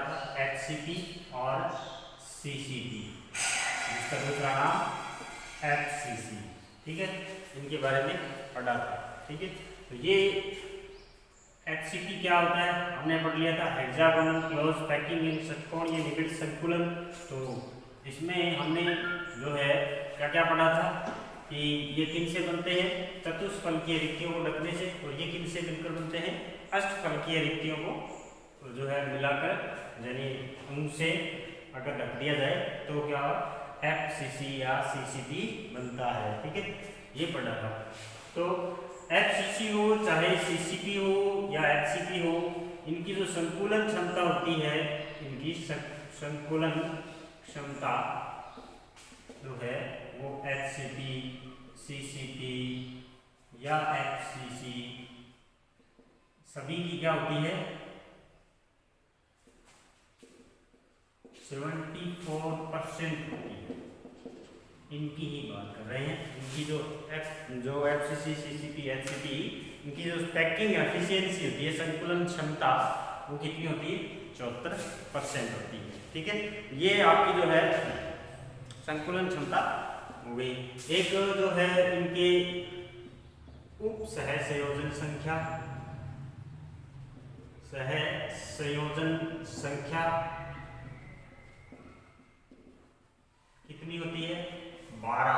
था HCP और CCP, इसका दूसरा नाम FCC। ठीक है, इनके बारे में पढ़ा था। ठीक है, तो ये HCP क्या होता है हमने पढ़ लिया था, हेक्सागोनल क्लोज पैकिंग इन षटकोणीय निबिड़ संकुलन। तो इसमें हमने जो है क्या क्या पढ़ा था कि ये किन से बनते हैं, चतुष्फलकीय रिक्तियों को ढकने से, और ये किन से मिलकर बनते हैं, अष्टफलकीय रिक्तियों को जो है मिलाकर, यानी उनसे अगर ढक दिया जाए तो क्या FCC या CCP बनता है। ठीक है, ये पढ़ा था। तो FCC हो चाहे CCP हो या HCP हो, इनकी जो संकुलन क्षमता होती है, इनकी संकुलन क्षमता जो है वो HCP, CCP या FCC सभी की क्या होती है, 74% होती है। इनकी ही बात कर रहे हैं, इनकी जो FCC, CCP, HCP, इनकी जो पैकिंग एफिशिएंसी होती है, संकुलन क्षमता, वो कितनी होती है, 74% होती है। ठीक है, ये आपकी जो है संकुलन क्षमता हो गई। एक जो है इनके उप सहसंयोजन संख्या, सहसंयोजन संख्या कितनी होती है, 12।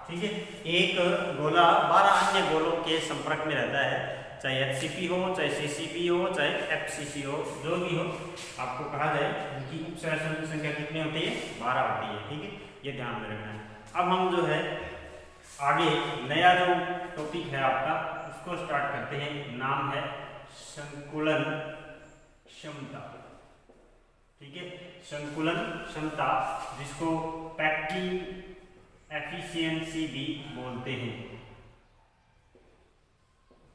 ठीक है, एक गोला 12 अन्य गोलों के संपर्क में रहता है, चाहे HCP हो, चाहे CCP हो, चाहे FCC हो, जो भी हो आपको कहा जाए, उनकी उप सहसंयोजन संख्या कितनी होती है, 12 होती है। ठीक है, ये ध्यान में रखना है। अब हम जो है आगे नया जो टॉपिक है आपका, उसको स्टार्ट करते हैं। नाम है संकुलन क्षमता। ठीक है, संकुलन क्षमता, जिसको पैकिंग एफिशिएंसी भी बोलते हैं,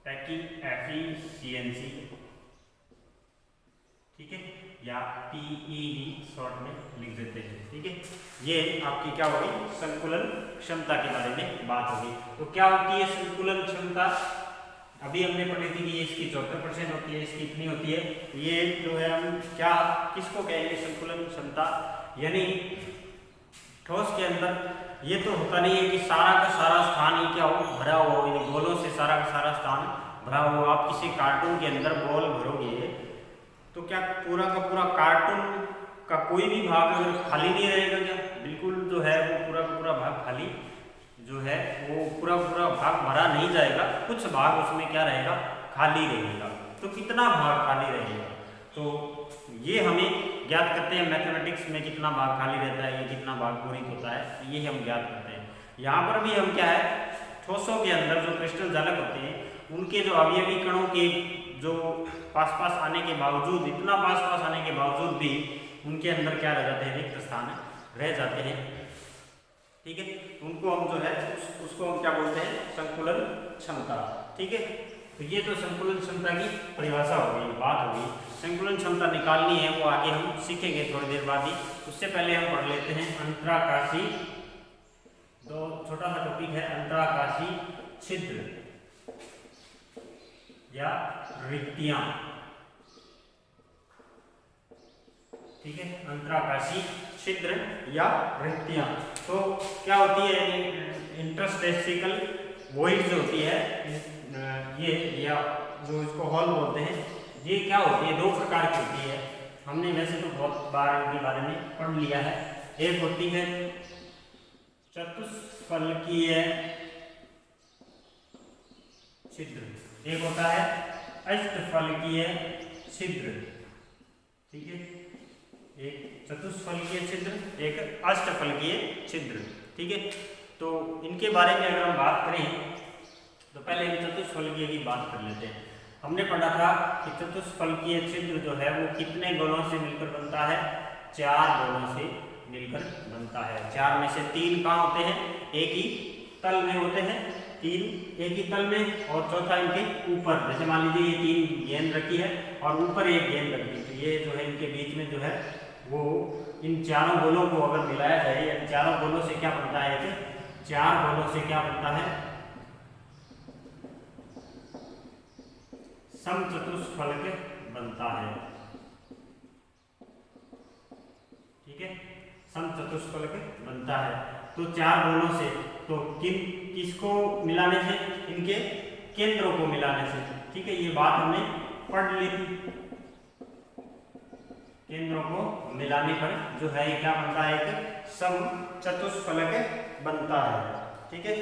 पैकिंग एफिशिएंसी। ठीक है, या PEV शॉर्ट में लिख देते हैं। ठीक है, ये आपकी क्या होगी, संकुलन क्षमता के बारे में बात होगी। तो क्या होती है संकुलन क्षमता, अभी हमने पढ़ी थी कि ये इसकी 74% होती है, इसकी इतनी होती है। ये जो है हम क्या किसको कहेंगे, संकुलन क्षमता, यानी ठोस के अंदर ये तो होता नहीं है कि सारा का सारा स्थान ही क्या हो, भरा हो, इन गोलों से सारा का सारा स्थान भरा हो। आप किसी कार्टून के अंदर बॉल भरोगे तो क्या पूरा का पूरा कार्टून का कोई भी भाग अगर खाली नहीं रहेगा क्या, बिल्कुल जो है वो पूरा का पूरा भाग खाली जो है वो पूरा पूरा भाग भरा नहीं जाएगा, कुछ भाग उसमें क्या रहेगा, खाली रहेगा। तो कितना भाग खाली रहेगा, तो ये हमें ज्ञात करते हैं। मैथमेटिक्स में कितना भाग खाली रहता है, ये कितना भाग पूरित होता है, ये हम ज्ञात करते हैं। यहाँ पर भी हम क्या है, ठोसों के अंदर जो क्रिस्टल जालक होते हैं, उनके जो अवयवी कणों के जो पास पास आने के बावजूद, इतना पास पास आने के बावजूद भी उनके अंदर क्या रह जाते हैं, रिक्त स्थान रह जाते हैं। ठीक है, उनको हम जो है उसको हम क्या बोलते हैं, संकुलन क्षमता। ठीक है, तो ये तो संकुलन क्षमता की परिभाषा हो गई, बात हो गई। संकुलन क्षमता निकालनी है वो आगे हम सीखेंगे थोड़ी देर बाद ही। उससे पहले हम पढ़ लेते हैं अंतराकाशी, दो छोटा सा टॉपिक है, अंतराकाशी छिद्र या रिक्तियां। ठीक है, अंतराकाशी छिद्र या रिक्तियां तो क्या होती है, इंटरस्टेशियल वॉइड जो होती है, ये या जो इसको हॉल बोलते हैं, ये क्या होती है, दो प्रकार की होती है। हमने वैसे तो बहुत बार इनके बारे में पढ़ लिया है। एक होती है चतुष्फलकीय छिद्र, एक होता है अष्टफलकीय छिद्र। ठीक है, एक चतुष्फलकीय छिद्र, एक अष्टफलकीय छिद्र। ठीक है, तो इनके बारे में अगर हम बात करें तो पहले हम चतुष्फलकीय की बात कर लेते हैं। हमने पढ़ा था कि चतुष्फलकीय छिद्र जो है वो कितने गोलों से मिलकर बनता है, 4 गोलों से मिलकर बनता है। 4 में से 3 कहाँ होते हैं, एक ही तल में होते हैं, 3 एक ही तल में, और चौथा इनके ऊपर। जैसे मान लीजिए ये 3 गेंद रखी है और ऊपर एक गेंद रखी, तो ये जो है इनके बीच में जो है वो इन चारों गोलों को अगर मिलाया जाए, इन चारों गोलों से क्या बनता है, 4 गोलों से क्या बनता है, समचतुष्फलक बनता है। ठीक है, समचतुष्फलक बनता है। तो चार गोलों से, तो किसको मिलाने से, इनके केंद्रों को मिलाने से, ठीक है, ये बात हमने पढ़ ली थी। केंद्रों को मिलाने पर जो है क्या बनता है, एक समचतुष्फलक बनता है, ठीक है।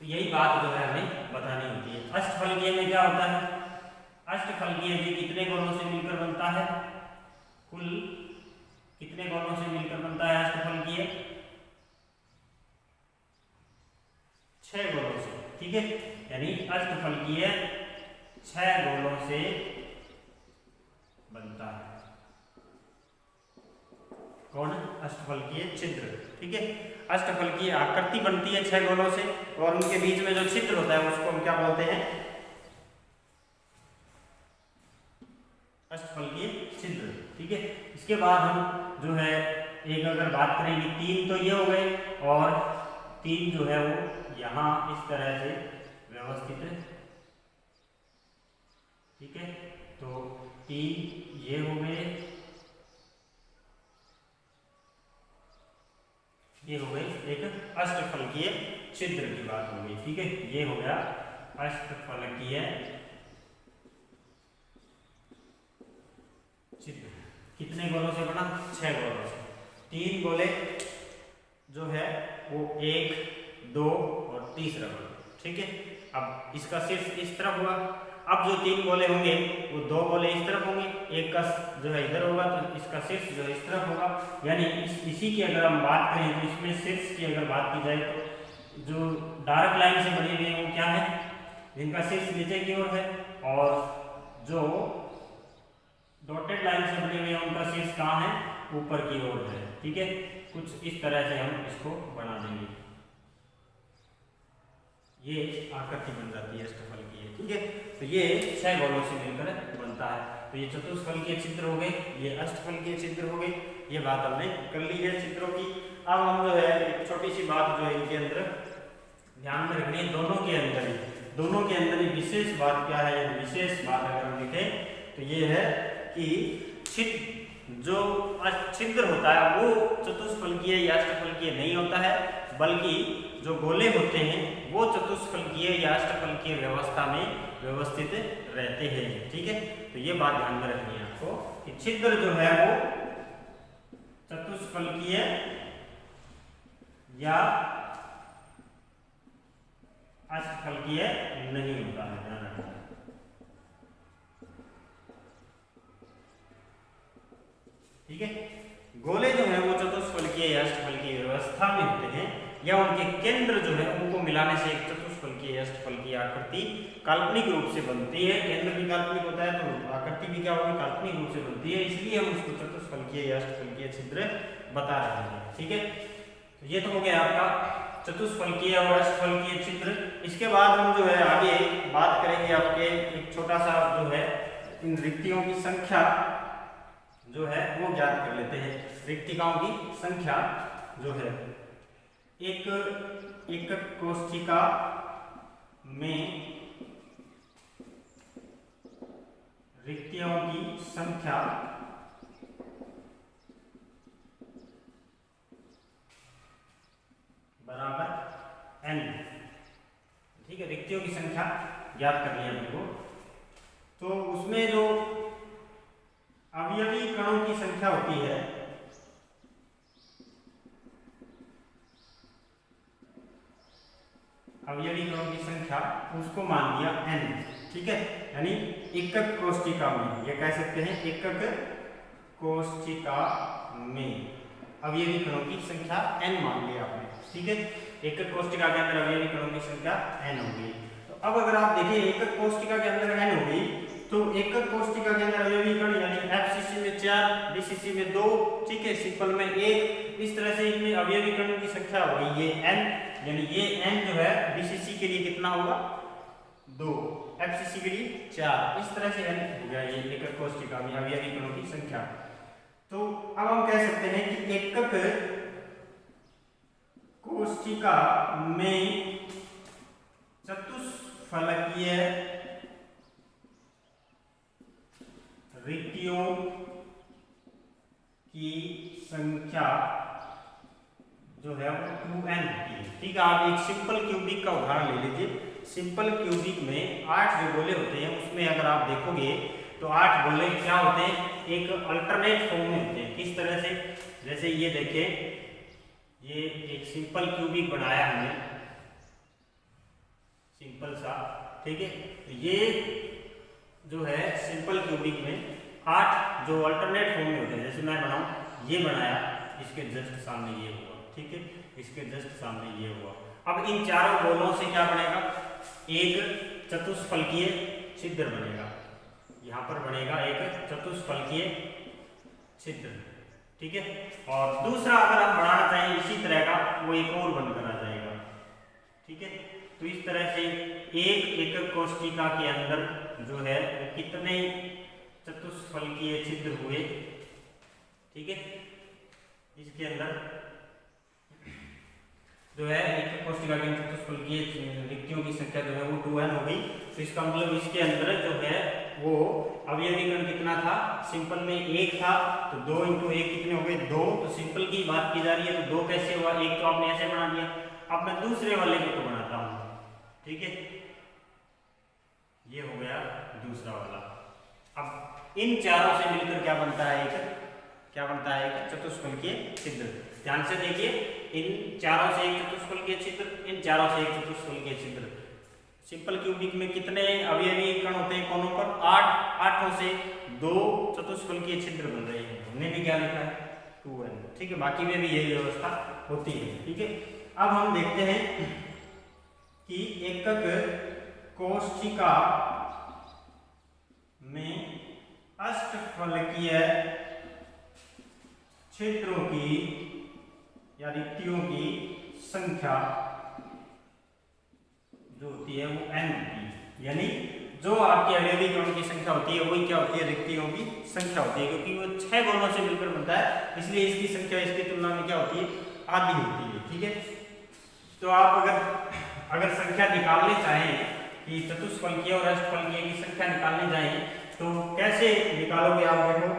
तो यही बात जो है हमें बतानी होती है। अष्टफलकीय में क्या होता है, अष्टफलकीय भी कितने गोलों से मिलकर बनता है, कुल कितने गोलों से मिलकर बनता है अष्टफलकीय, 6 गोलों से, ठीक है। यानी अष्टफलकीय 6 गोलों से बनता है। कौन, अष्टफलकीय छिद्र, ठीक है। अष्टफलकीय आकृति बनती है 6 गोलों से, और उनके बीच में जो छिद्र होता है उसको हम क्या बोलते हैं, अष्टफलकीय छिद्र, ठीक है। इसके बाद हम जो है एक अगर बात करेंगे, 3 तो ये हो गए, और 3 जो है वो यहाँ इस तरह से व्यवस्थित है, ठीक है। तो 3 ये हो गए, ये हो गई एक अष्टफलकीय छिद्र की बात हो गई, ठीक है। ये हो गया अष्टफलकीय छिद्र। कितने गोलों से बना, 6 गोलों से। 3 गोले जो है वो 1, 2 और तीसरा गोला, ठीक है। अब इसका शीर्ष इस तरफ हुआ। अब जो 3 गोले होंगे वो 2 गोले इस तरफ होंगे, एक का जो है इधर होगा, तो इसका शीर्ष जो है इस तरफ होगा। यानी इसी की अगर हम बात करें तो इसमें शीर्ष की अगर बात की जाए तो जो डार्क लाइन से बने हुए हैं वो क्या है, जिनका शीर्ष नीचे की ओर है, और जो डॉटेड लाइन से बने हुए हैं उनका शीर्ष कहाँ है, ऊपर की ओर है, ठीक है। कुछ इस तरह से हम इसको बना देंगे, ये आकृति बन जाती है अष्टफलकीय, ठीक है। तो ये 6 गोलों से मिलकर बनता है। तो ये चतुष्फलकीय छिद्र हो गए, ये अष्टफलकीय छिद्र हो गए, ये बात हमने कर ली है चित्रों की। अब हम जो है एक छोटी सी बात जो है इनके अंदर ध्यान में रखनी है, दोनों के अंदर ही विशेष बात क्या है, विशेष बात अगर हम लिखें तो ये है कि जो छिद्र होता है वो चतुष्फलकीय या अष्टफलकीय नहीं होता है, बल्कि जो गोले होते हैं वो चतुष्फलकीय या अष्टफलकीय व्यवस्था में व्यवस्थित रहते हैं, ठीक है। तो ये बात ध्यान में रखनी है आपको कि छिद्र जो है वो चतुष्फलकीय या अष्टफलकीय नहीं होता है, ध्यान रखना। ठीक है, गोले जो है वो चतुष्फलकीय या अष्टफलकीय व्यवस्था में होते हैं, या उनके केंद्र जो है उनको मिलाने से एक चतुष्फलकीय या अष्टफलकीय आकृति काल्पनिक रूप से बनती है। केंद्र भी काल्पनिक होता है तो आकृति भी क्या होगी, काल्पनिक रूप से बनती है, इसलिए हम उसको चतुष्फलकीय या अष्टफलकीय छिद्र बता रहे हैं, ठीक है। तो ये तो हो गया आपका चतुष्फलकीय और अष्टफलकीय छिद्र। इसके बाद हम जो है आगे बात करेंगे आपके एक छोटा सा जो है इन रिक्तियों की संख्या जो है वो ज्ञात कर लेते हैं। रिक्तिकाओं की संख्या जो है एक कोष्ठिका में रिक्तियों की संख्या बराबर n, ठीक है। रिक्तियों की संख्या ज्ञात करनी है हमको, तो उसमें जो अवयवी कणों की संख्या होती है अवयवी कणों की संख्या उसको मान दिया n, ठीक है। यानी एकक कोष्ठिका में, ये कह सकते हैं एकक कोष्ठिका में अवयवी कणों की संख्या n मान लिया आपने, ठीक है। एकक कोष्ठिका के अंदर अवयवी कणों की संख्या n होगी। तो अब अगर आप देखिए एकक कोष्ठिका के अंदर n होगी, तो एकक कोष्ठिका के अंदर अवयवी कण यानी FCC में 4, DCC में 2, ठीक है, सिंपल में 1, इस तरह से इनमें अवयवी कणों की संख्या हो गई ये n, यानी ये n जो है DCC के लिए कितना होगा 2, FCC के लिए 4, इस तरह से n हो गया ये एकक कोष्ठिका में अवयवी कणों की संख्या। तो अब हम कह सकते हैं कि एकक कोष्ठिका में चतुष्फलकीय रिक्तियों की संख्या जो है वो 2n होती है। ठीक है, आप एक सिंपल क्यूबिक का उदाहरण ले लीजिए। सिंपल क्यूबिक में 8 जो गोले होते हैं उसमें अगर आप देखोगे तो 8 गोले क्या होते हैं, एक अल्टरनेट फॉर्म में होते हैं। किस तरह से, जैसे ये देखिए, ये एक सिंपल क्यूबिक बनाया हमने, सिंपल सा, ठीक है। तो ये जो है सिंपल क्यूबिक में 8 जो अल्टरनेट फॉर्म में होते हैं, जैसे मैं बनाऊं, ये बनाया, इसके जस्ट सामने ये हुआ, ठीक है, इसके जस्ट सामने ये हुआ। अब इन चारों गोलों से क्या बनेगा, एक चतुष्फलकीय छिद्र बनेगा, यहाँ पर बनेगा एक चतुष्फलकीय छिद्र, ठीक है। और दूसरा अगर हम बनाना चाहें इसी तरह का, वो एक और बनकर आ जाएगा, ठीक है। तो इस तरह से एक एकक कोष्ठिका के अंदर जो है वो कितने चतुष्फलकीय छिद्र हुए, ठीक है। इसके अंदर जो है एक कोष्ठिका के चतुष्फलकीय रिक्तियों की संख्या जो है वो 2n हो गई। तो इसका मतलब इसके अंदर जो है वो अवयवीकरण कितना था, सिंपल में 1 था, तो 2 × 1 कितने हो गए, 2। तो सिंपल की बात की जा रही है, तो 2 कैसे हुआ, एक तो आपने ऐसे बना दिया। अब मैं दूसरे वाले को तो बनाता हूँ, ठीक है, ये हो गया दूसरा वाला। अब इन चारों से मिलकर क्या बनता है, क्या बनता है, एक चतुष्फलकीय छिद्र। ध्यान से देखिए, इन चारों से एक चतुष्फलकीय छिद्र, इन चारों से एक चतुष्फलकीय छिद्र। सिंपल क्यूबिक में कितने अवयवी कण होते हैं कोनों पर, 8। 8 से 2 चतुष्फलकीय छिद्र बन रहे हैं। हमने भी क्या लिखा है, 2n, ठीक है। बाकी में भी यही व्यवस्था होती है, ठीक है। अब हम देखते हैं कि एकक कोष्ठिका में अष्टफलकीय छिद्रों की या रिक्तियों की संख्या जो होती है वो n होती है। यानी जो आपके अवयवी कणों की संख्या होती है वही क्या होती है, रिक्तियों की संख्या होती है। क्योंकि वो 6 गोलों से मिलकर बनता है, इसलिए इसकी संख्या इसकी तुलना में क्या होती है, आधी होती है, ठीक है। तो आप अगर संख्या निकालने चाहें कि चतुष्फलकीय और अष्टफलकीय की संख्या निकालने जाएं तो कैसे निकालोगे, आप देखो,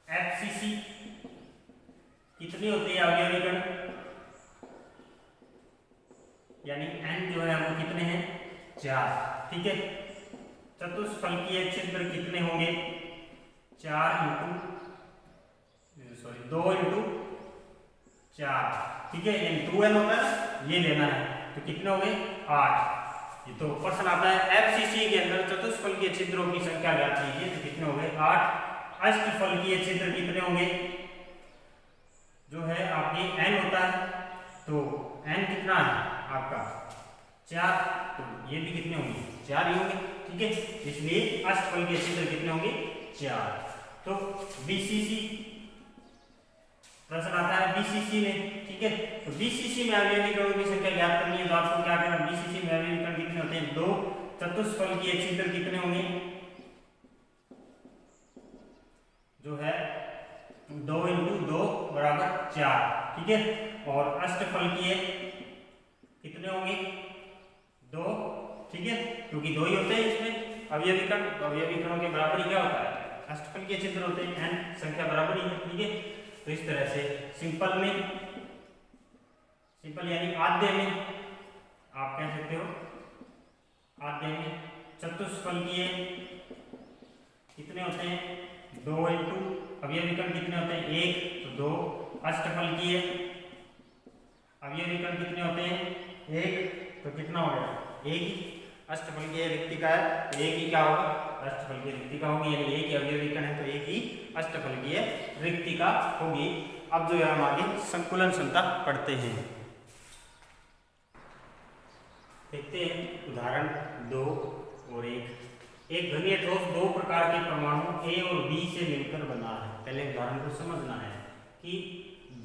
FCC कितनी होती है अवयवी कण, यानी n जो है वो कितने हैं, 4, ठीक है। चतुष्फलकीय छिद्र कितने होंगे, 2 × 4, ठीक है। यानी 2n होता है, ये लेना है, तो कितने हो गए, 8। ये तो प्रश्न आता है FCC के अंदर चतुष्फलकीय छिद्रों की संख्या ज्ञात कीजिए, तो कितने हो गए, 8। अष्टफलकीय छिद्र कितने होंगे, जो है आपके n होता है, तो n कितना है आपका, 4, तो ये भी कितने होंगे, 4 ही होंगे, ठीक है। इसलिए अष्टफलकीय छिद्र कितने होंगे, 4। तो BCC प्रश्न आता है BCC में, ठीक है। तो BCC में अवयवी कणों की संख्या ज्ञात करनी है, तो आपको क्या करना, BCC में अवयवी कण कितने होते हैं, 2। चतुष्फलकीय छिद्र कितने होंगे, जो है 2 × 2 = 4, ठीक है। और अष्टफलकीय कितने होंगे, 2, ठीक है, क्योंकि 2 ही होते हैं इसमें अवयवी कण। अवयवी कणों के बराबर ही क्या होता है, अष्टफलकीय छिद्र होते हैं, n संख्या बराबर ही है, ठीक है। तो इस तरह से सिंपल यानी आद्य में आप कह सकते हो, आद्य में चतुष्फलकीय कितने होते हैं, 2 × अवयवी कण कितने होते हैं, 1, तो 2। अष्टफलकीय अवयवी कण कितने होते हैं, 1, तो कितना हो गया, 1 ही। अष्टफलकीय रिक्तिका है, तो 1 ही क्या होगा, अष्टफलकीय रिक्तिका होगी, यानी 1 ही अवयवी कण है, तो 1 ही अष्टफलकीय रिक्तिका होगी। अब जो है हम आगे संकुलन क्षमता पढ़ते हैं, देखते हैं उदाहरण 2 और 1। एक घनीय ठोस 2 प्रकार के परमाणु A और B से मिलकर बना है। पहले उदाहरण को समझना है कि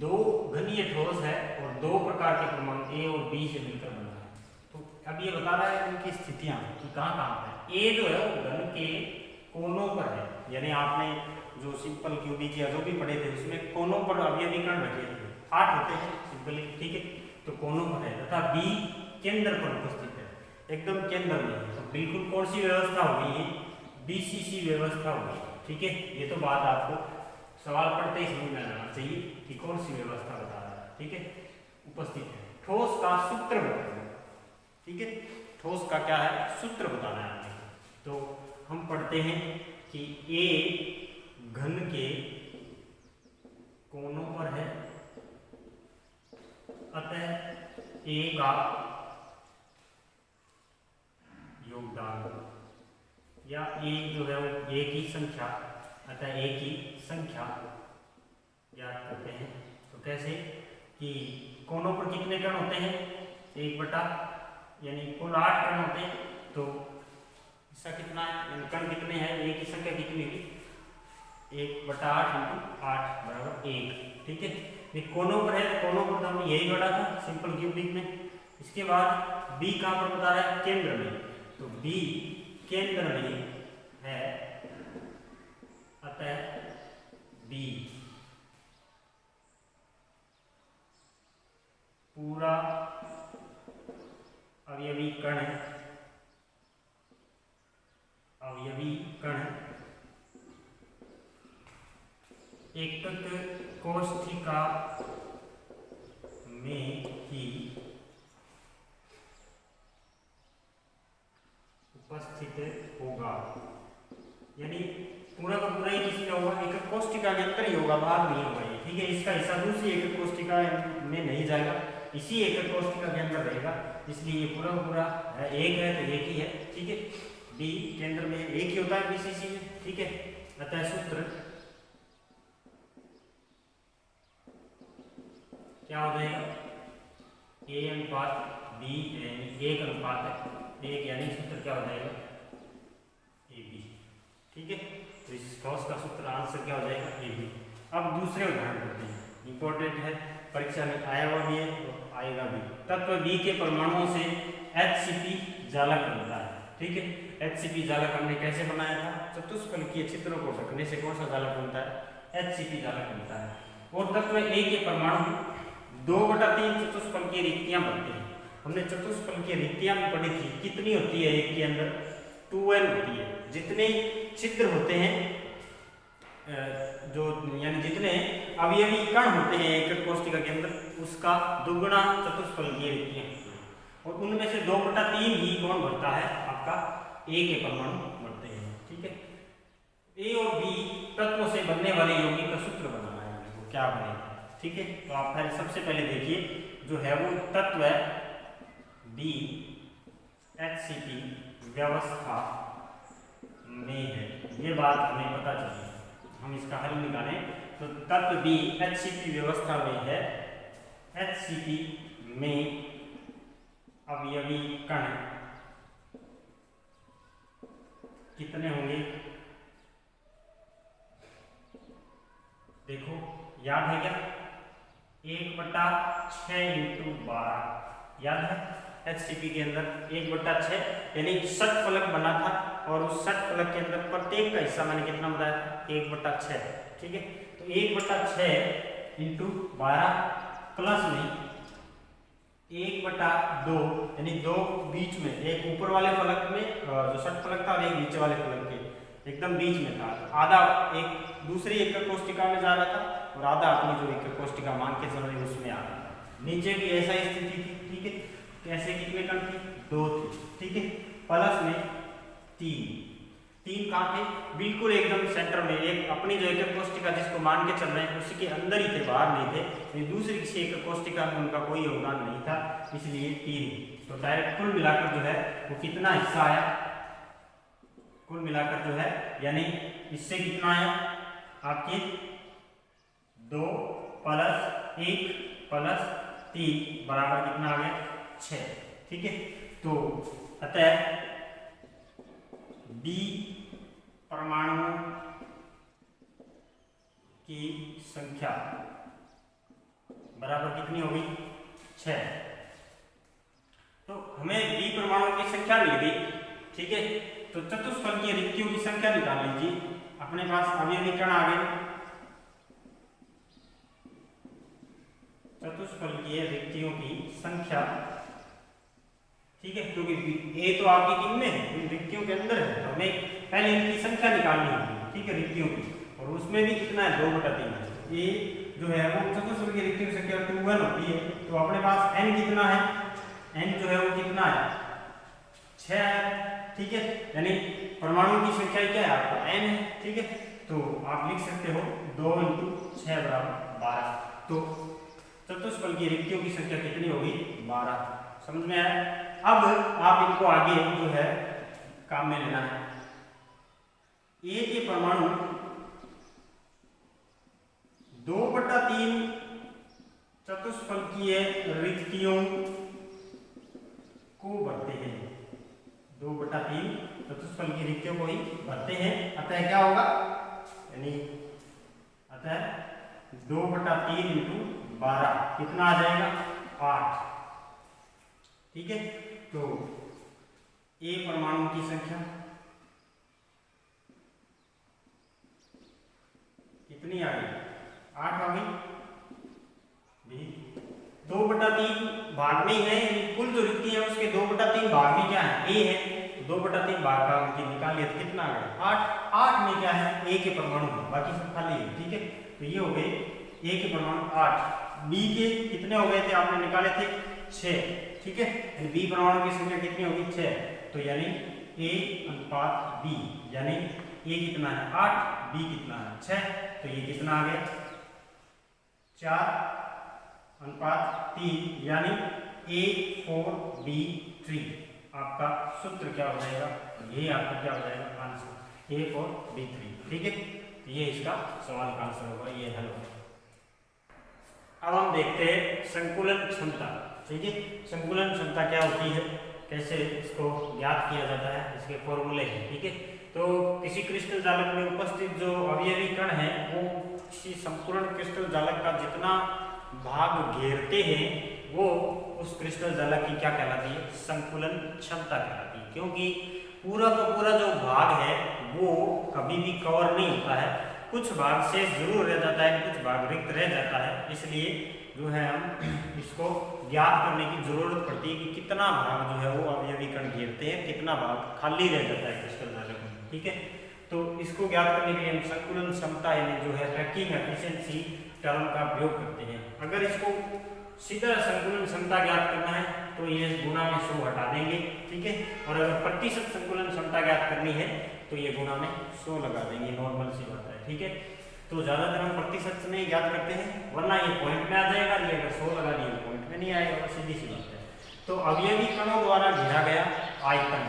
2 घनीय ठोस है और 2 प्रकार के परमाणु A और B से मिलकर बना है। तो अब ये बता रहा है उनकी स्थितियां कि कहाँ है। A जो है वो घन के कोनों पर है, यानी आपने जो सिंपल क्यूबिक या जो भी पढ़े थे उसमें कोनों पर अवयवी कण रखे थे, 8 होते हैं सिंपल, ठीक है। तो कोनों पर है, तथा B केंद्र पर उपस्थित है, एकदम केंद्र में। तो बिल्कुल कौन सी व्यवस्था होगी, BCC व्यवस्था होगी, ठीक है। ये तो बात आपको सवाल पढ़ते ही समझ में आना चाहिए कि कौन सी व्यवस्था बता रहा है। ठीक है, उपस्थित है। ठोस का सूत्र बताना, ठीक है, ठोस का क्या है, सूत्र बताना है हमें। तो हम पढ़ते हैं कि ए घन के कोनों पर है, अतः ए का योगदान, या ए जो है वो ए की संख्या, अतः ए की संख्या ज्ञात करते हैं। तो कैसे कि कोनों पर कितने कण होते हैं, 1 यानी कुल 8 कण होते हैं। तो इसका कितना है, कण कितने हैं, ए की संख्या कितनी हुई, 1/8 × 8 बराबर 1। ठीक है, ये कोनों पर है, तो कोनों पर तो हमने यही पढ़ा था सिंपल क्यूबिक में। इसके बाद बी कहाँ पर बता रहा है, केंद्र में। तो बी केंद्र में है, अतः बी पूरा अवयवी कण है, अवयवी कण एकक कोष्ठिका में ही उपस्थित होगा। यानी पूरा का पूरा ही किसमें होगा, एकक कोष्ठिका के अंदर ही होगा, बाहर नहीं होगा ये। ठीक है, इसका हिस्सा दूसरी एकक कोष्ठिका में नहीं जाएगा, इसी एकक कोष्ठिका के अंदर रहेगा। इसलिए ये पूरा पूरा एक है तो एक ही है। ठीक है, बी केंद्र में एक ही होता है बीसीसी में। ठीक है, अतः सूत्र क्या हो जाएगा, ए अनुपात बी यानी 1 अनुपात 1, यानी सूत्र क्या हो जाएगा, ए बी। ठीक है, तो इस ठोस का सूत्र आंसर क्या हो जाएगा, ए बी। अब दूसरे उदाहरण करते हैं, इंपॉर्टेंट है, परीक्षा में आया हुआ भी है और आएगा भी। तत्व बी के परमाणुओं से HCP जालक बनता है। ठीक है, HCP जालक हमने कैसे बनाया था, चतुष्फलकीय चित्रों को ढकने से कौन सा जालक बनता है, HCP जालक बनता है। और तत्व ए के परमाणु 2/3 चतुष्फलकीय रिक्तियां बनते हैं। हमने चतुष्फलकीय रिक्तियां भी पढ़ी थी, कितनी होती है एक के अंदर, 2n होती है। जितने छिद्र होते हैं, जो यानी जितने अवयवी कण होते हैं एक कोष्ठिका के अंदर, उसका दुगुना चतुष्फलकीय रिक्तियां होती हैं। और उनमें से 2/3 ही कौन भरता है, आपका ए के परमाणु भरते हैं। ठीक है, ए और बी तत्वों से बनने वाले यौगिक का सूत्र बनाना है, वो क्या बनेगा। ठीक है, तो आप पहले सबसे पहले देखिए जो है वो तत्व है बी HCP व्यवस्था में है, ये बात हमें पता चली। हम इसका हल निकालें तो तत्व बी HCP व्यवस्था में है, HCP में अवयवी कण कितने होंगे, देखो याद है क्या, 1/6 × 12 याद है। HCP के अंदर 1/6 यानी षटफलक बना था, और उस षटफलक के अंदर प्रत्येक का हिस्सा मैंने कितना बताया था, 1/6। ठीक है, तो 1/6 × 12 प्लस में 1/2 यानी 2 बीच में, एक ऊपर वाले फलक में जो षटफलक था और एक नीचे वाले फलक के एकदम बीच में था। आधा एक दूसरी एकक कोष्ठिका में जा रहा था और आधा अपनी जो एकक कोष्ठिका मान के चल रही उसमें आ रहा था। नीचे भी ऐसा ही स्थिति थी। ठीक है, कैसे कितने कण थे, 2 थे। ठीक है, प्लस में 3 कहाँ थे, बिल्कुल एकदम सेंटर में, एक अपनी जो एकक कोष्ठिका जिसको मान के चल रहे हैं उसी के अंदर ही थे, बाहर नहीं थे। दूसरी किसी एकक कोष्ठिका में उनका कोई योगदान नहीं था, इसलिए 3। तो डायरेक्ट कुल मिलाकर जो है वो कितना हिस्सा आया, कुल मिलाकर जो है यानी इससे कितना आया आपके 2 + 1 + 3 बराबर कितना आ गया, 6। ठीक है, तो अतः बी परमाणुओं की संख्या बराबर कितनी होगी, 6। तो हमें बी परमाणुओं की संख्या मिल गई। ठीक है, तो चतुष्फलकीय रिक्तियों की संख्या निकाल लीजिए। अपने पास अवयवी कण आ गए, चतुष्फलकीय रिक्तियों की संख्या। ठीक है, क्योंकि ए तो आपकी किन में है, रिक्तियों के अंदर है, तो हमें पहले इनकी संख्या निकालनी होगी। ठीक है, रिक्तियों की, और उसमें भी कितना है, 2/3 है। ए जो है वो चतुष्फलकीय रिक्तियों की संख्या 2n होती है। तो अपने पास n कितना है, n जो है वो कितना है 6 है, ठीक है, यानी परमाणुओं की संख्या क्या है आपका n है, ठीक है। तो आप लिख सकते हो 2 × 6 = 12। तो चतुष्फलकीय रिक्तियों की संख्या कितनी होगी 12। समझ में आया। अब आप इनको आगे जो है काम में लेना है। A के परमाणु 2/3 चतुष्फलकीय रिक्तियों को भरते हैं, 2/3 चतुष्फलकीय रिक्तियों को ही भरते हैं। अतः क्या होगा, यानी अतः 2/3 × 12 कितना आ जाएगा 8, ठीक है। तो A परमाणु की संख्या कितनी आ गई 8 आ गई। 2/3 भाग में ही है, कुल जो रिक्ति है उसके 2/3 भाग में क्या है A है, तो 2/3 भाग का निकाल लिया तो कितना आ गया 8। 8 में क्या है A के परमाणु, बाकी सब खाली है, ठीक है। तो ये हो गए A के परमाणु 8। B के कितने हो गए थे आपने निकाले थे 6, ठीक है। B परमाणु की संख्या कितनी होगी 6। तो यानी A/B, यानी A कितना है 8, B कितना है 6। तो ये कितना आ गया 4/3, यानी A4B3 आपका सूत्र क्या हो जाएगा, ये आपका क्या हो जाएगा आंसर A4B3, ठीक है। ये इसका सवाल का आंसर होगा, ये हल होगा। अब हम देखते हैं संकुलन क्षमता, ठीक है। संकुलन क्षमता क्या होती है, कैसे इसको ज्ञात किया जाता है, इसके फॉर्मूले हैं, ठीक है। तो किसी क्रिस्टल जालक में उपस्थित जो अवयवी कण है वो किसी संपूर्ण क्रिस्टल जालक का जितना भाग घेरते हैं वो उस क्रिस्टल जालक की क्या कहलाती है, संकुलन क्षमता कहलाती है। क्योंकि पूरा का पूरा जो भाग है वो कभी भी कवर नहीं होता है, कुछ भाग शेष जरूर रह जाता है, कुछ भाग रिक्त रह जाता है। इसलिए जो है हम इसको ज्ञात करने की जरूरत पड़ती है कि कितना भाग जो है वो अवयवी कण घेरते हैं, कितना भाग खाली रह जाता है क्रिस्टल जालक में, ठीक है। तो इसको ज्ञात करने के लिए हम संकुलन क्षमता यानी जो है पैकिंग एफिशिएंसी टर्म का प्रयोग करते हैं। अगर इसको सीधा संकुलन क्षमता ज्ञात करना है तो ये गुणा में 100 हटा देंगे, ठीक है। और अगर प्रतिशत संकुलन क्षमता ज्ञात करनी है तो ये गुणा में 100 लगा देंगे, नॉर्मल सी बात है, ठीक है। तो ज्यादातर हम प्रतिशत से नहीं ज्ञात करते हैं, वरना ये पॉइंट में आ जाएगा, ये अगर 100 लगा दिए पॉइंट में नहीं आएगा, सीधी सी बात है। तो अवयवी कणों द्वारा घेरा गया आयतन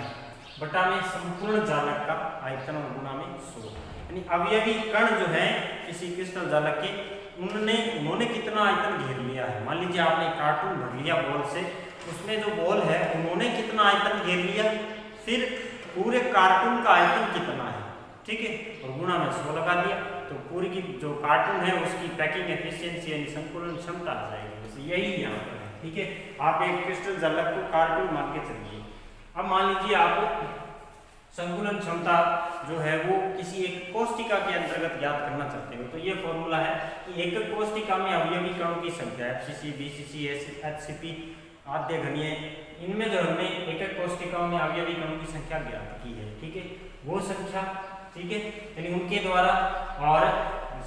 बटा में संपूर्ण जालक का आयतन और गुणा में 100, यानी अवयवी कण जो है किसी क्रिस्टल जालक के उन्होंने कितना आयतन घेर लिया है। मान लीजिए आपने कार्टून भर लिया बॉल से, उसमें जो बॉल है उन्होंने कितना आयतन घेर लिया, फिर पूरे कार्टून का आयतन कितना है, ठीक है, और गुणा में 100 लगा दिया। तो पूरी की जो कार्टून है उसकी पैकिंग एफिशिएंसी यानी संकुलन क्षमता आ जाएगी। वैसे यही यहाँ पर है, ठीक है। आप एक क्रिस्टल जालक को कार्टून मान के चलिए। अब मान लीजिए आप संकुलन क्षमता जो है वो किसी एक कोष्टिका के अंतर्गत ज्ञात करना चाहते हो, तो ये फॉर्मूला है कि एक कोष्टिका में अवयवी कणों की संख्या FCC, BCC, HCP आद्य घनीय, इनमें जो हमने एक एक कोष्टिकाओं में अवयवी कणों की संख्या ज्ञात की है, ठीक है, वो संख्या, ठीक है, यानी उनके द्वारा और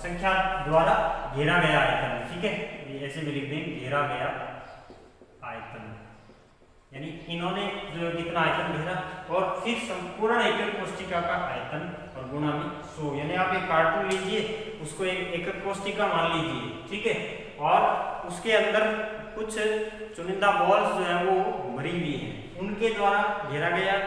संख्या द्वारा घेरा गया आयतन, ठीक है, ये ऐसे भी लिख देंगे घेरा गया आयतन, यानी इन्होंने जो कितना आयतन घेरा, और फिर संपूर्ण एकक कोष्टिका का आयतन और गुणा में 100, यानी आप एक कार्टून लीजिए, उसको एक एकक कोष्टिका मान लीजिए, ठीक है, और उसके अंदर कुछ चुनिंदा बॉल्स जो है वो भरी हुई हैं, उनके द्वारा घेरा गया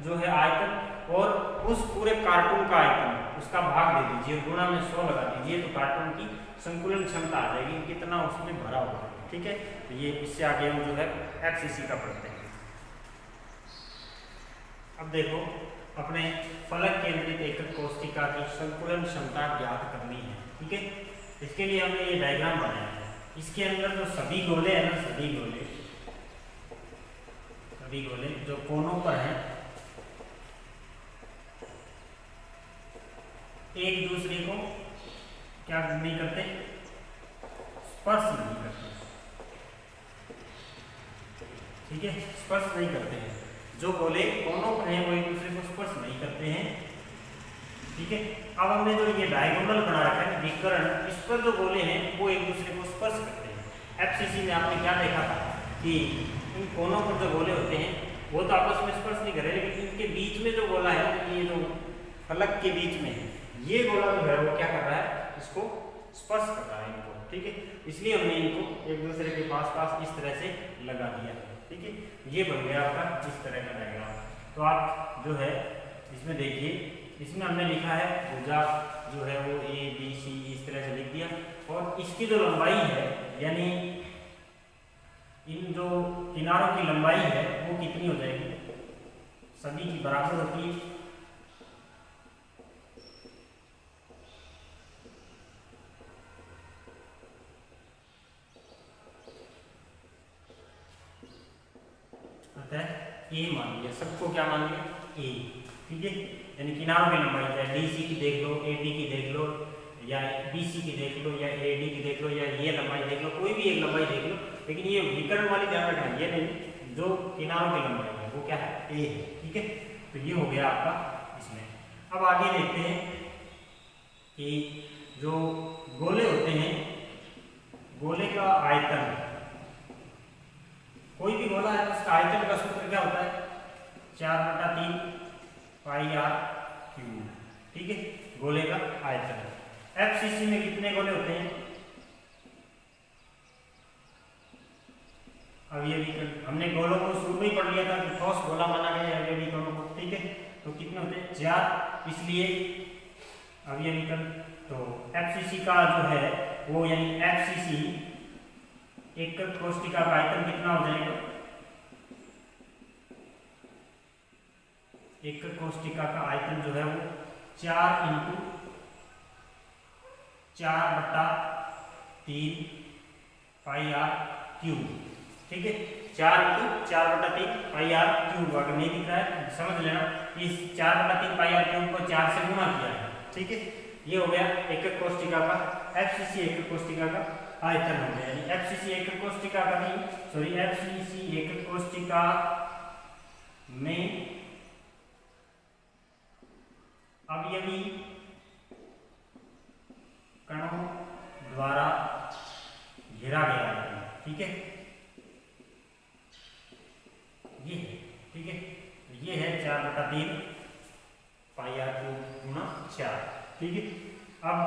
जो है आयतन, और उस पूरे कार्टून का आयतन उसका भाग दे दीजिए, गुणा में 100 लगा दीजिए, तो कार्टून की संकुलन क्षमता आ जाएगी, कितना उसमें भरा हुआ है, ठीक है। तो ये इससे आगे हम जो है FCC का पढ़ते हैं। अब देखो अपने फलक केंद्रित एकक कोष्टिका की संकुलन क्षमता ज्ञात करनी है, ठीक है। इसके लिए हमने ये डायग्राम बनाया है, इसके अंदर जो सभी गोले हैं ना, सभी गोले जो कोनों पर हैं एक दूसरे को क्या नहीं करते, स्पर्श नहीं करते, ठीक है, स्पर्श नहीं करते हैं। जो गोले कोनों पर हैं वो एक दूसरे को स्पर्श नहीं करते हैं, ठीक है। अब हमने जो ये डायगोनल बना रखा है विकर्ण, इस पर जो गोले हैं वो एक दूसरे को स्पर्श करते हैं। एफसीसी में आपने क्या देखा था कि इन कोनों पर जो गोले होते हैं वो तो आपस में स्पर्श नहीं कर रहे, लेकिन इनके बीच में जो गोला है, ये जो फलक के बीच में है, ये गोला जो है वो क्या कर रहा है, इसको स्पर्श कर रहा है इनको, ठीक है। इसलिए हमने इनको एक दूसरे के पास पास इस तरह से लगा दिया, ठीक है। ये बन गया आपका इस तरह का डायग्राम। तो आप जो है इसमें देखिए, इसमें हमने लिखा है भुजा जो है वो ए बी सी इस तरह से लिख दिया, और इसकी जो लंबाई है यानी इन जो किनारों की लंबाई है वो कितनी हो जाएगी, सभी की बराबर होती है। अतः ए मान लिया, सबको क्या मान लिया, ए, ठीक है। यानी किनारों की लंबाई चाहे डीसी की देख लो, एडी की देख लो, या बीसी की देख लो, या एडी की देख लो, या ये लंबाई देख लो, कोई भी एक लंबाई देख लो, लेकिन ये विकर्ण वाली ध्यान रखना, ये नहीं, जो किनारों की लंबाई है वो क्या है, ए है, ठीक है। तो ये हो गया आपका इसमें। अब आगे देखते हैं कि जो गोले होते हैं, गोले का आयतन, कोई भी गोला है उसका आयतन का सूत्र क्या होता है, 4/3 पाई आर क्यूब, ठीक है, गोले का आयतन। एफसीसी में कितने गोले होते हैं, अब ये भी हमने गोलों को शुरू में ही पढ़ लिया था कि ठोस गोला माना गया है अवयवी कणों को, ठीक है। तो कितने होते हैं, 4, इसलिए अवयवी कण। तो एफसीसी का जो है वो यानी एफसीसी एक कोष्टिका का आयतन कितना हो जाएगा, एक कोष्टिका का आयतन जो है वो 4 × 4/3 पाई आर क्यूब, ठीक है। 4 × 4/3 पाई आर क्यूब, अगर नहीं दिख रहा है समझ लेना, इस 4/3 पाई आर क्यूब को 4 से गुणा किया है, ठीक है। ये हो गया एकक कोष्टिका का, एफसीसी एकक कोष्टिका का आयतन हो गया। यानी एफसीसी एकक कोष्टिका का नहीं, सॉरी, एफसीसी एकक कोष्टिका में अवयवी कणों द्वारा घेरा गया है, ठीक है। ये है, ठीक है, ये है 4/3 पाई आर क्यूब गुणा 4, ठीक है। अब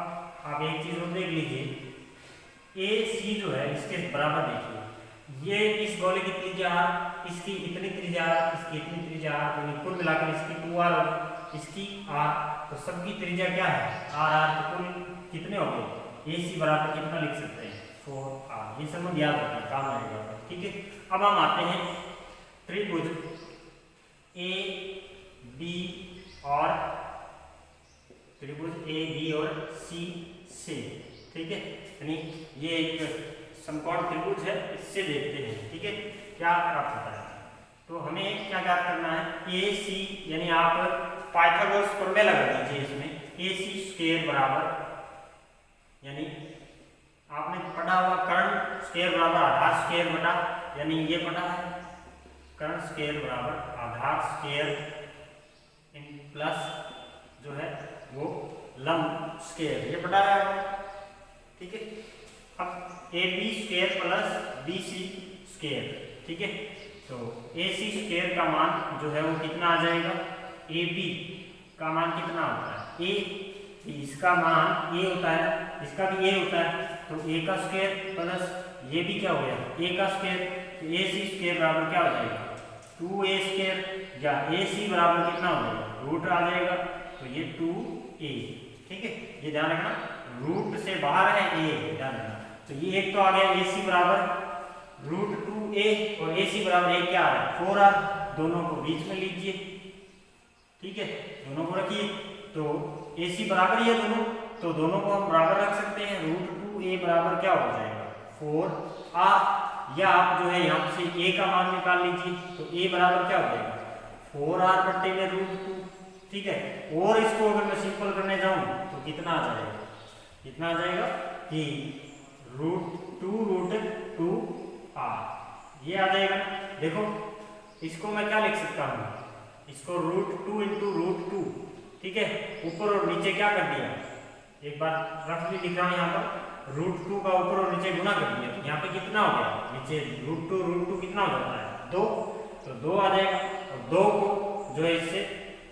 आप एक चीज और देख लीजिए, ए सी जो है इसके बराबर देखिए, ये इस गोले की त्रिज्या r, इसकी इतनी त्रिज्या r, इसकी इतनी त्रिज्या r, तो कुल मिलाकर इसकी 2r होगी, इसकी r, तो सबकी त्रिज्या क्या है, r, तो कुल कितने हो गए, ए सी बराबर कितना लिख सकते हैं, 4r। ये संबंध याद रखना, काम आएगा, ठीक है। अब हम आते हैं त्रिभुज ए बी और त्रिभुज ए बी और सी से, ठीक है। यानी ये एक समकोण त्रिभुज है, इससे देखते हैं, ठीक है, क्या प्राप्त होता है। तो हमें क्या ज्ञात करना है, ए सी, यानी आप पाइथागोरस प्रमेय लगा दीजिए इसमें, ए सी स्क्वायर बराबर, यानी आपने पढ़ा हुआ कर्ण स्क्वायर बराबर आधार स्क्वायर बटा, यानी ये पढ़ा है कर्ण स्क्वायर बराबर आधार स्क्वायर प्लस जो है वो लंब स्क्वायर, ये पढ़ा है, ठीक है। अब A B square plus B C square, ठीक है। तो ए सी स्क्वायर का मान जो है वो कितना आ जाएगा, ए बी का मान कितना होता है, ए, इसका मान ए होता है, इसका भी ए होता है, तो ए का स्क्वायर प्लस ये भी क्या हो गया, ए का स्क्वायर, तो ए सी स्क्वायर बराबर क्या हो जाएगा, 2a स्क्वायर, या ए सी बराबर कितना हो जाएगा, रूट आ जाएगा, तो ये 2a, ठीक है। ये ध्यान रखना, रूट से बाहर है ए, ध्यान रखना। तो ये एक तो आ गया ए सी बराबर √2a, और ए सी बराबर एक क्या आ रहा है, 4r, दोनों को बीच में लीजिए, ठीक है, दोनों को रखिए, तो ए सी बराबर ही है दोनों, तो दोनों को हम बराबर रख सकते हैं, √2a बराबर क्या हो जाएगा, 4r, या आप जो है यहाँ से a का मान निकाल लीजिए, तो a बराबर क्या हो जाएगा, 4r बट्टे में √2, ठीक है। और इसको अगर मैं सिंपल करने जाऊं तो कितना आ जाएगा, कितना आ जाएगा कि √2√2r, ये आ जाएगा। देखो इसको मैं क्या लिख सकता हूँ, इसको √2 × √2, ठीक है, ऊपर और नीचे क्या कर दिया, एक बार रफली लिख रहा हूँ यहाँ पर, √2 का ऊपर और नीचे गुना कर दिया, तो यहाँ पे कितना हो गया, नीचे √2 कितना हो जाता है 2, तो 2 आ जाएगा, और 2 को जो है इससे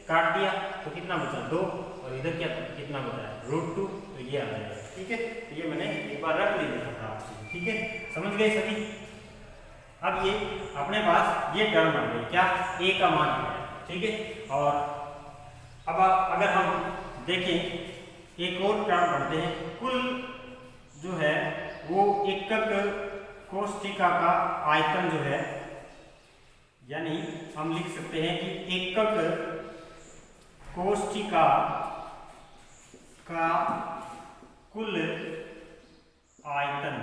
काट दिया तो कितना बचा 2, और इधर क्या कितना बचा है √2, तो ये आ जाएगा। ठीक है, तो ये मैंने एक बार रख लिया था आपसे। ठीक है, समझ गए सभी। अब ये अपने पास ये टर्म बन गई क्या, a का मान है। ठीक है, और अब अगर हम देखें एक और टर्म पढ़ते हैं, कुल जो है वो एकक कोष्ठिका का आयतन जो है, यानी हम लिख सकते हैं कि एकक कोष्ठिका का कुल आयतन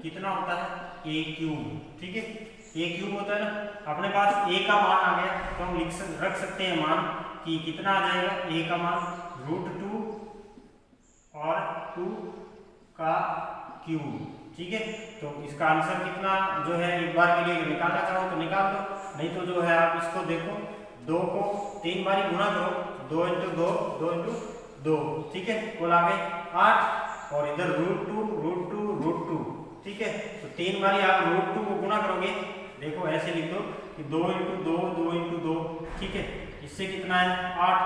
कितना होता है a³। ठीक है, a³ होता है ना, अपने पास a का मान आ गया तो हम रख सकते हैं मान कि कितना आ जाएगा, a का मान √2 और 2 का क्यूब। ठीक है, तो इसका आंसर कितना जो है, एक बार के लिए निकालना चाहो तो निकाल दो, नहीं तो जो है आप इसको देखो, 2 को 3 बारी गुना करो, 2 × 2 2 × 2। ठीक है, कुल आ गए 8, और इधर √2 ठीक है, तो 3 बारी आप √2 को गुना करोगे, देखो ऐसे लिख दो कि 2 × 2 2 × 2। ठीक है, इससे कितना है 8,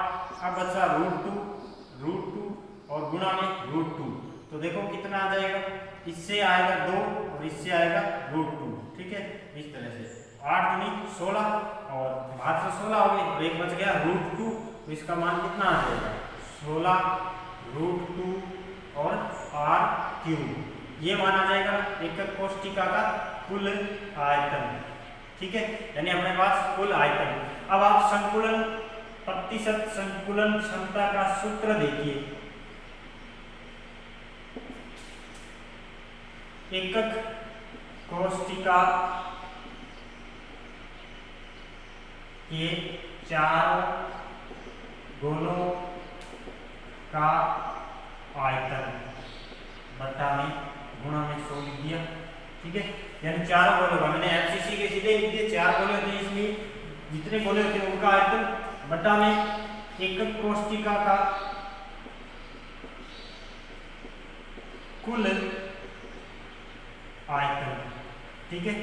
अब बचा √2 और गुना में √2, तो देखो कितना आ जाएगा, इससे आएगा 2 और इससे आएगा √2। ठीक है, इस तरह से 8 × 16 और बाहर से 16 हो गए, तो एक बच गया √2, तो इसका मान कितना आ जाएगा 16 √2 और r³, ये मान आ जाएगा एकक कोष्ठिका का कुल आयतन। ठीक है, यानी अपने पास कुल आयतन। अब आप संकुलन प्रतिशत संकुलन क्षमता का सूत्र देखिए, एकक कोष्ठिका के 4 गोलों का आयतन बट्टा में गुणा में 100 लिख दिया। ठीक है, यानी 4 गोलों का, मैंने एफसीसी के सीधे लिख दिए, 4 गोले होते हैं, इसलिए जितने गोले होते हैं उनका आयतन बट्टा में एकक कोष्ठिका का कुल आयतन। ठीक है,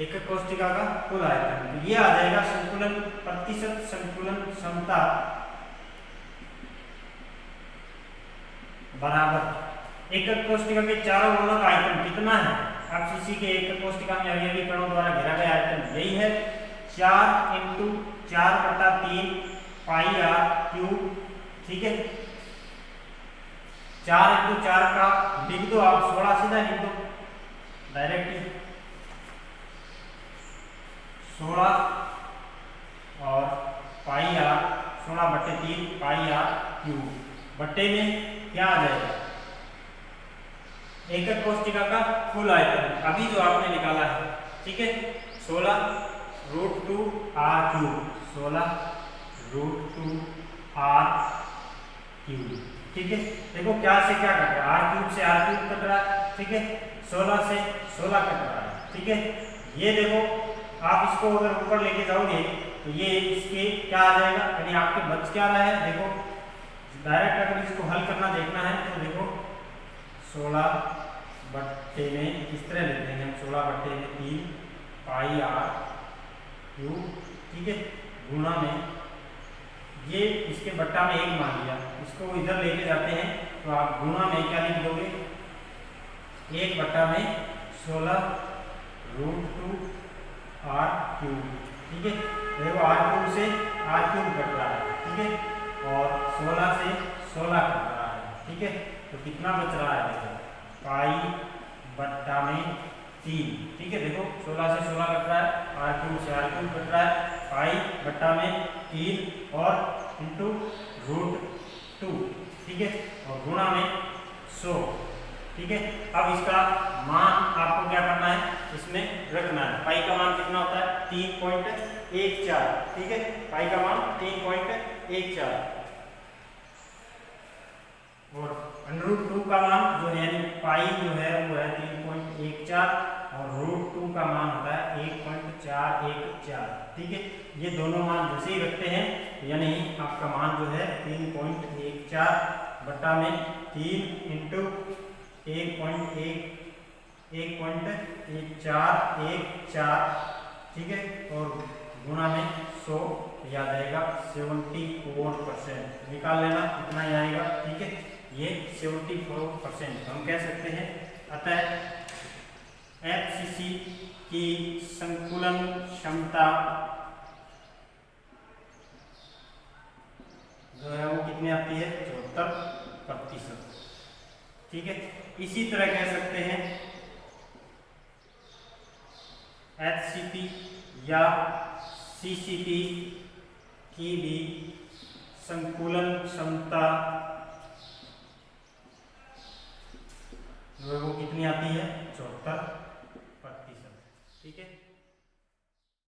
एकक कोष्ठिका का कुल आयतन, तो ये आ जाएगा संकुलन प्रतिशत संकुलन क्षमता बराबर एकक कोष्ठिका के चारों गोलों का आयतन कितना है, एफसीसी के एकक कोष्ठिका में अवयवी कणों द्वारा घेरा गया आयतन यही है 4 × 4/3 πr³। ठीक है, 4 × 4 का लिख दो आप, 16 सीधा लिख दो डायरेक्टली, 16 और πr 16/3 πr³ बट्टे में क्या आ जाएगा, एकक कोष्ठिका का कुल आयतन अभी जो आपने निकाला है। ठीक है, 16 √2 r³, 16 √2 r³। ठीक है, देखो क्या से क्या कट रहा है, r³ से r³ कट रहा है। ठीक है, 16 से 16 कट रहा है। ठीक है, ये देखो आप इसको अगर ऊपर लेके जाओगे तो ये इसके क्या आ जाएगा, यानी आपके बच क्या रहा है, देखो डायरेक्ट अगर इसको हल करना देखना है तो देखो 16 बट्टे में इस तरह लिख देंगे हम, 16/3 πr³। ठीक है, गुणा में ये इसके बट्टा में 1 मान लिया, इसको इधर लेके जाते हैं तो आप गुणा में क्या लिख दोगे, 1/16 √2 r³। ठीक है, देखो r³ से r³ कट रहा है। ठीक है, और 16 से 16 कट रहा है। ठीक है, तो कितना बच रहा है, देखो π/3। ठीक है, देखो 16 से 16 कट रहा है, r³ से r³ कट रहा है, π/3 और इंटू √2। ठीक है, और गुणा में 100। ठीक है, अब इसका मान आपको क्या करना है, इसमें रखना है। पाई का मान कितना होता है 3.14। ठीक है, पाई का मान 3.14 और √2 का मान जो है पाई जो है वो है 3.14 और √2 का मान होता है 1.414। ठीक है, ये दोनों मान जैसे ही रखते हैं यानी आपका मान जो है 3.14 बटा में 3 इंटू 1.1414, ठीक है, और गुणा में 100 याद आएगा 74% निकाल लेना, इतना ही आएगा। ठीक है, ये 74% हम कह सकते हैं। अतः एफसीसी की संकुलन क्षमता जो है वो कितनी आती है, 74%। ठीक है, इसी तरह कह सकते हैं एचसीपी या सीसीपी की भी संकुलन क्षमता जो है वो कितनी आती है, 74%। ठीक है।